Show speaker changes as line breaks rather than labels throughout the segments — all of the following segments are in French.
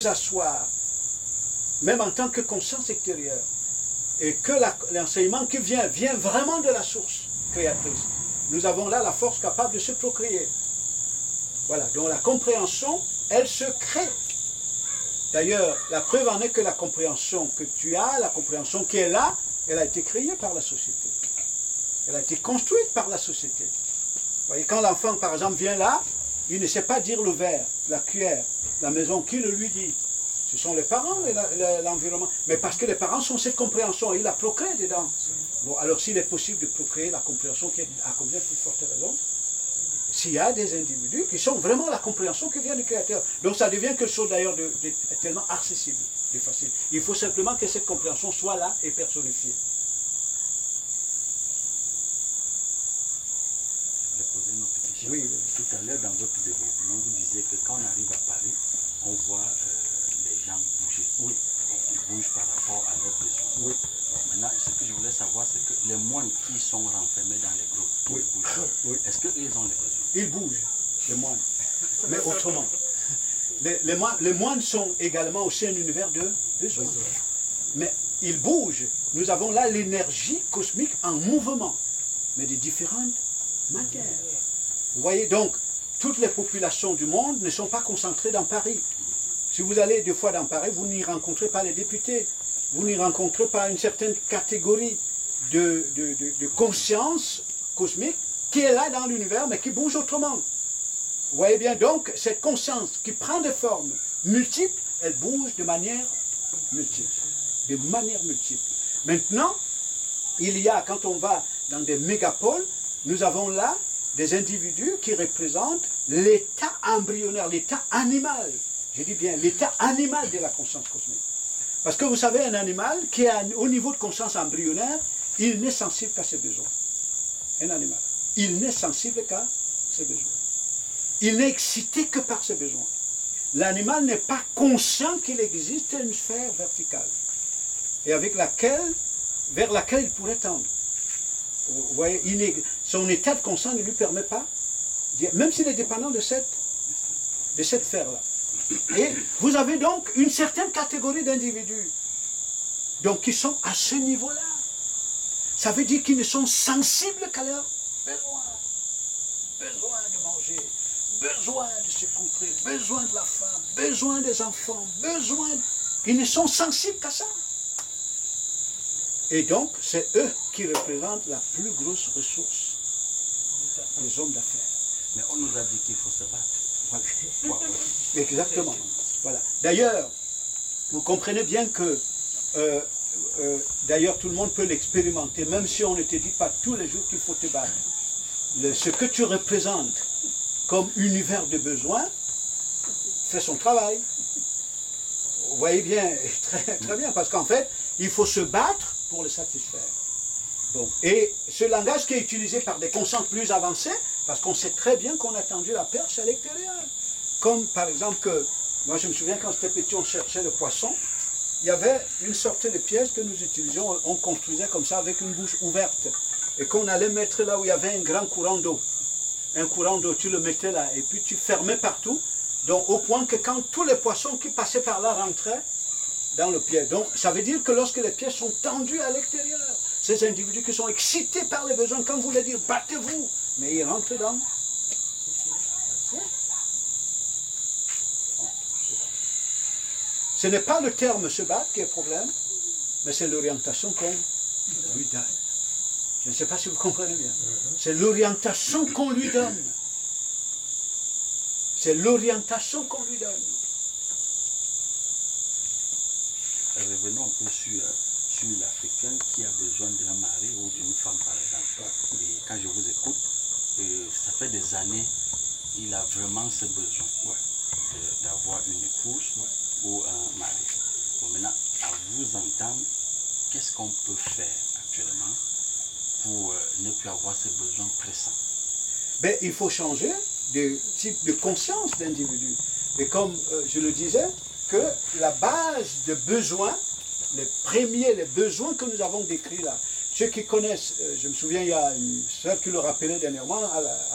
s'asseoir, même en tant que conscience extérieure, et que l'enseignement qui vient vraiment de la source créatrice. Nous avons là la force capable de se procréer. Voilà, donc la compréhension, elle se crée. D'ailleurs, la preuve en est que la compréhension que tu as, la compréhension qui est là, elle a été créée par la société. Elle a été construite par la société. Vous voyez, quand l'enfant, par exemple, vient là, il ne sait pas dire le verre, la cuillère, la maison, qui le lui dit? Ce sont les parents et l'environnement. Mais parce que les parents sont cette compréhension, et il la procrée dedans. Bon, alors s'il est possible de procréer la compréhension qui est à combien plus forte raison, s'il y a des individus qui sont vraiment la compréhension qui vient du Créateur. Donc ça devient quelque chose d'ailleurs de tellement accessible et facile. Il faut simplement que cette compréhension soit là et personnifiée.
Je voulais poser une autre question.
Oui.
Tout à l'heure, dans votre développement, vous disiez que quand on arrive à Paris, on voit les gens bouger.
Oui.
Ils bougent par rapport à leurs besoins.
Oui.
Bon, maintenant, ce que je voulais savoir, c'est que les moines qui sont renfermés dans les groupes, qui bougent,
Oui.
est-ce qu'ils ont les besoins?
Ils bougent, les moines, mais autrement. Les moines sont également aussi un univers de besoins. Mais ils bougent. Nous avons là l'énergie cosmique en mouvement, mais de différentes manières. Vous voyez, donc, toutes les populations du monde ne sont pas concentrées dans Paris. Si vous allez deux fois dans Paris, vous n'y rencontrez pas les députés. Vous n'y rencontrez pas une certaine catégorie de conscience cosmique qui est là dans l'univers, mais qui bouge autrement. Vous voyez bien, donc, cette conscience qui prend des formes multiples, elle bouge de manière multiple. De manière multiple. Maintenant, il y a, quand on va dans des mégapoles, nous avons là des individus qui représentent l'état embryonnaire, l'état animal. Je dis bien l'état animal de la conscience cosmique. Parce que vous savez, un animal qui est au niveau de conscience embryonnaire, il n'est sensible qu'à ses besoins. Un animal. Il n'est sensible qu'à ses besoins. Il n'est excité que par ses besoins. L'animal n'est pas conscient qu'il existe une sphère verticale et vers laquelle il pourrait tendre. Vous voyez, son état de conscience ne lui permet pas, même s'il est dépendant de cette sphère-là. Et vous avez donc une certaine catégorie d'individus donc qui sont à ce niveau-là. Ça veut dire qu'ils ne sont sensibles qu'à leurs besoins. Besoin de manger, besoin de se couvrir, besoin de la femme, besoin des enfants, Ils ne sont sensibles qu'à ça. Et donc, c'est eux qui représentent la plus grosse ressource des hommes d'affaires.
Mais on nous a dit qu'il faut se battre.
Voilà. Exactement. Voilà. D'ailleurs, vous comprenez bien que, d'ailleurs, tout le monde peut l'expérimenter, même si on ne te dit pas tous les jours qu'il faut te battre. Ce que tu représentes comme univers de besoins fait son travail. Vous voyez bien, très, très bien, parce qu'en fait, il faut se battre pour le satisfaire. Bon. Et ce langage qui est utilisé par des consciences plus avancées, parce qu'on sait très bien qu'on a tendu la perche à l'extérieur. Comme par exemple que, moi je me souviens quand j'étais petit, on cherchait le poisson, il y avait une sorte de pièce que nous utilisions, on construisait comme ça avec une bouche ouverte, et qu'on allait mettre là où il y avait un grand courant d'eau. Un courant d'eau, tu le mettais là, et puis tu fermais partout, donc au point que quand tous les poissons qui passaient par là rentraient dans le piège. Donc ça veut dire que lorsque les pièges sont tendus à l'extérieur, ces individus qui sont excités par les besoins, quand vous voulez dire battez-vous, mais ils rentrent dans. Ce n'est pas le terme se battre qui est le problème, mais c'est l'orientation qu'on lui donne. Je ne sais pas si vous comprenez bien. C'est l'orientation qu'on lui donne. C'est l'orientation qu'on lui donne.
Revenons un peu sur l'Africain qui a besoin d'un mari ou d'une femme, par exemple. Et quand je vous écoute, ça fait des années, il a vraiment ce besoin d'avoir une épouse ou un mari. Bon, maintenant, à vous entendre, qu'est-ce qu'on peut faire actuellement pour ne plus avoir ces besoins pressants?
Ben, il faut changer de type de conscience d'individu. Et comme je le disais, que la base de besoins, les besoins que nous avons décrits là, ceux qui connaissent, je me souviens, il y a une sœur qui le rappelait dernièrement,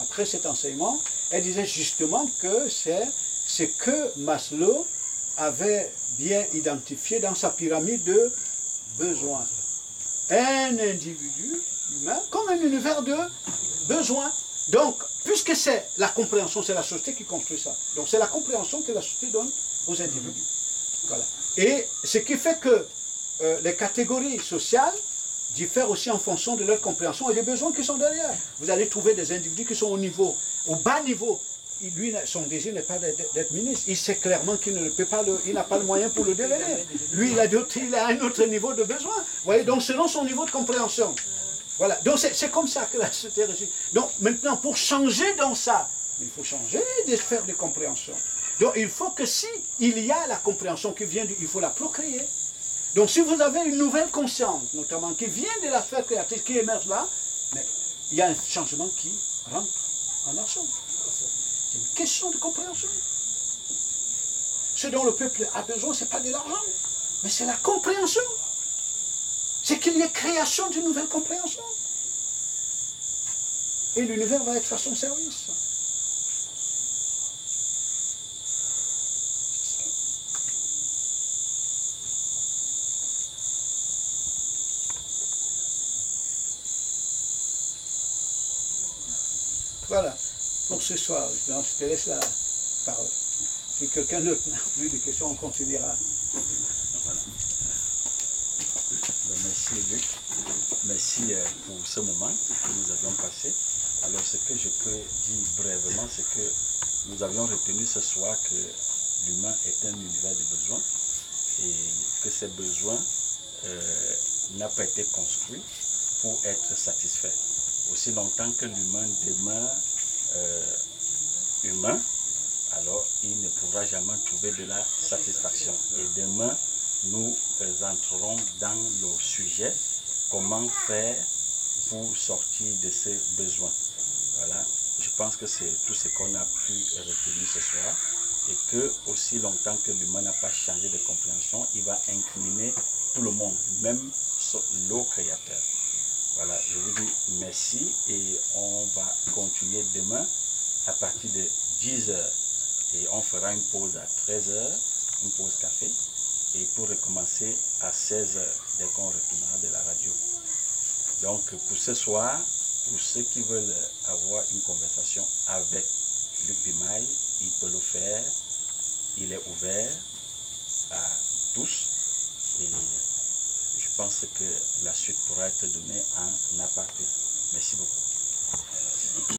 après cet enseignement, elle disait justement que c'est ce que Maslow avait bien identifié dans sa pyramide de besoins un individu humain comme un univers de besoins. Donc, puisque c'est la compréhension, c'est la société qui construit ça. Donc, c'est la compréhension que la société donne aux individus. Voilà. Et ce qui fait que les catégories sociales diffèrent aussi en fonction de leur compréhension et des besoins qui sont derrière. Vous allez trouver des individus qui sont au bas niveau. Lui, son désir n'est pas d'être ministre. Il sait clairement qu'il ne peut pas, il n'a pas le moyen pour le devenir. Lui, il a un autre niveau de besoin. Vous voyez, donc selon son niveau de compréhension. Voilà. Donc c'est comme ça que la société réagit. Donc maintenant, pour changer dans ça, il faut changer des sphères de compréhension. Donc il faut que si il y a la compréhension qui vient, il faut la procréer. Donc si vous avez une nouvelle conscience, notamment, qui vient de la sphère créatrice, qui émerge là, mais il y a un changement qui rentre en action. C'est une question de compréhension. Ce dont le peuple a besoin, ce n'est pas de l'argent, mais c'est la compréhension. C'est qu'il y ait création d'une nouvelle compréhension. Et l'univers va être à son service. Voilà, pour ce soir, je te laisse la parole. Si quelqu'un d'autre n'a plus de questions, on continuera.
Voilà. Merci Luc, merci pour ce moment que nous avions passé. Alors ce que je peux dire brièvement, c'est que nous avions retenu ce soir que l'humain est un univers de besoins et que ces besoins n'ont pas été construits pour être satisfaits. Aussi longtemps que l'humain demeure humain, alors il ne pourra jamais trouver de la satisfaction. Et demain, nous entrerons dans le sujet comment faire pour sortir de ces besoins. Voilà, je pense que c'est tout ce qu'on a pu retenir ce soir et que aussi longtemps que l'humain n'a pas changé de compréhension, il va incriminer tout le monde, même le Créateur. Voilà, je vous dis merci et on va continuer demain à partir de 10h et on fera une pause à 13h, une pause café et pour recommencer à 16h dès qu'on retournera de la radio. Donc pour ce soir, pour ceux qui veulent avoir une conversation avec Luc Bimaille, il peut le faire, il est ouvert à tous et je pense que la suite pourra être donnée en aparté. Merci beaucoup.